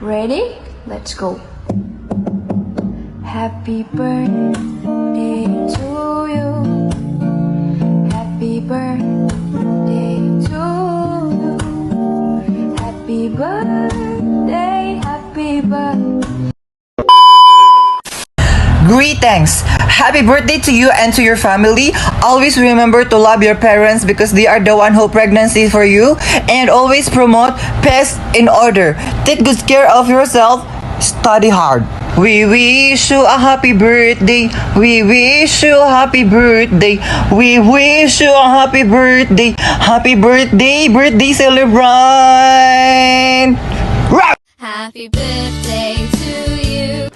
Ready? Let's go. Happy birthday to you. Happy birthday to you. Happy birthday, happy birthday. Greetings! Happy birthday to you and to your family. Always remember to love your parents because they are the one who pregnancy for you, and always promote peace in order. Take good care of yourself. Study hard. We wish you a happy birthday. We wish you a happy birthday. We wish you a happy birthday. Happy birthday, birthday celebrant! Happy birthday to you.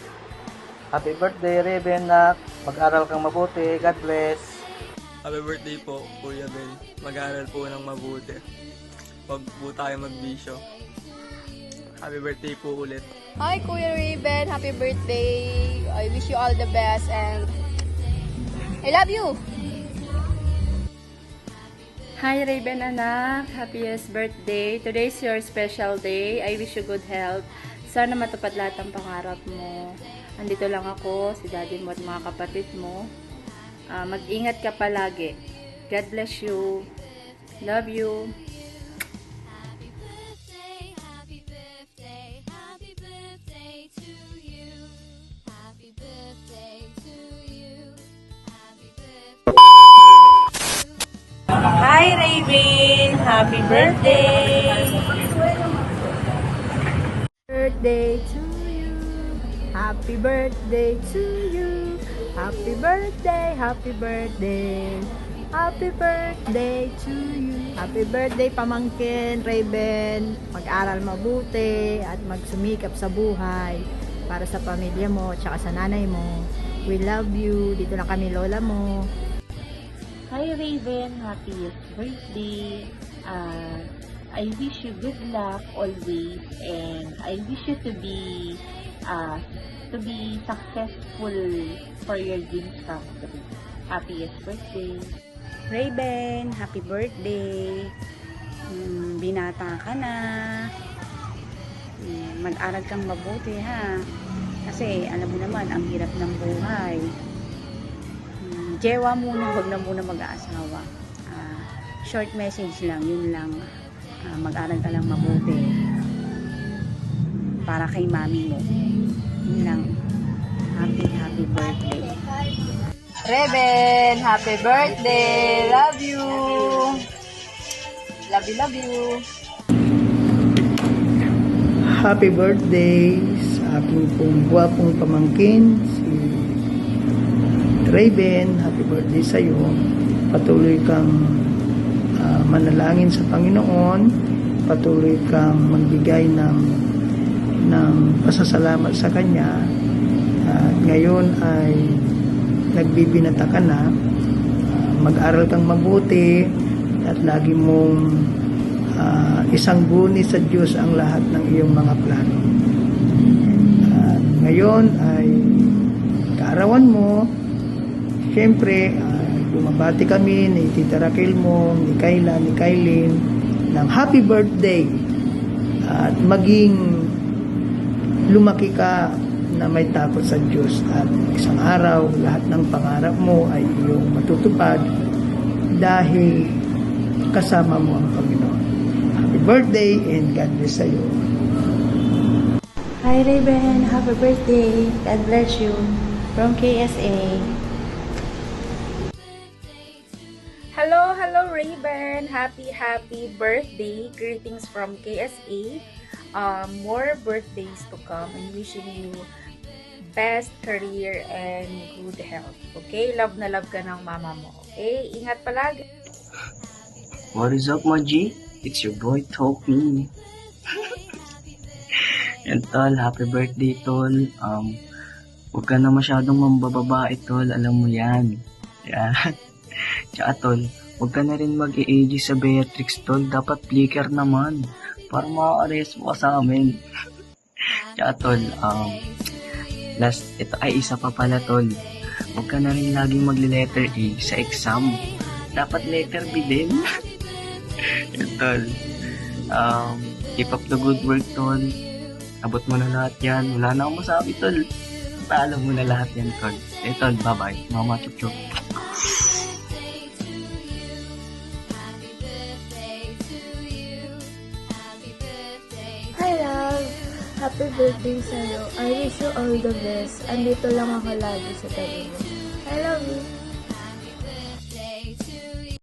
Happy birthday, Raven, nak. Mag-aral kang mabuti. God bless. Happy birthday po, Kuya Ben. Mag-aaral po ng mabuti. Huwag po tayo magbisyo. Happy birthday po ulit. Hi, Kuya Raven. Happy birthday. I wish you all the best and I love you. Hi Raven anak, happiest birthday. Today is your special day. I wish you good health. Sana matupad lahat ng pangarap mo. Andito lang ako, si daddy mo at mga kapatid mo. Mag-ingat ka palagi. God bless you. Love you. Happy birthday, happy birthday, happy birthday to you. Happy birthday to you. Happy birthday. Hi Raven! Happy birthday! Birthday to you. Happy birthday to you. Happy birthday, happy birthday. Happy birthday to you. Happy birthday pamangkin, Raven. Mag-aral mabuti at magsumikap sa buhay para sa pamilya mo at sa nanay mo. We love you. Dito na kami lola mo. Hi Raven! Happy birthday! I wish you good luck always and I wish you to be successful for your dreams come true. Happiest birthday! Raven, happy birthday. Binata ka na. Mag-aral kang mabuti ha. Kasi alam mo naman, ang hirap ng buhay. Jewa muna, huwag na muna mag-aasawa. Short message lang, yun lang. Mag-aral ka lang mabuti. Para kay mami mo. Yun lang. Happy birthday. Raven, happy birthday. Love you. Love you, love you. Happy birthday sa aking pong gwapong pamangkin, si Raven. Happy birthday sa iyo. Patuloy kang manalangin sa Panginoon. Patuloy kang magbigay ng pasasalamat sa Kanya. At ngayon ay nagbibinata ka na. Mag-aral kang mabuti at lagi mong isangguni sa Diyos ang lahat ng iyong mga plano. At ngayon ay kaarawan mo. Siyempre, bumabati kami ni Tita Raquel mo, ni Kayla, ni Kailin ng happy birthday at maging lumaki ka na may takot sa Diyos at isang araw lahat ng pangarap mo ay iyong matutupad dahil kasama mo ang Panginoon. Happy birthday and God bless sa iyo. Hi Raven, happy birthday. God bless you. From KSA. Hello Raven! Happy birthday! Greetings from KSA. More birthdays to come and wishing you best career and good health. Okay? Love na love ka ng mama mo. Okay? Ingat palagi. What is up, my G? It's your boy, Topi. Yan, tol. Happy birthday, tol. Huwag ka na masyadong mambababae, tol. Alam mo yan. Yan. Tsaka, tol, huwag ka na rin mag-i-AG sa Beatrix, tol. Dapat flicker naman. Para maka-arrest mo ka sa amin. Tsaka, tol, ito ay isa pa pala, tol. Huwag ka na rin laging magle-letter A sa exam. Dapat letter B din. Yan, tol. Keep up the good work, tol. Abot mo na lahat yan. Wala na akong masabi, tol. Paalam mo na lahat yan, tol. Eh, tol, bye-bye. Mama, chup-chup. Hi love! Happy birthday sa'yo. I wish you all the best. Andito lang ako lagi sa tabi mo. I love you.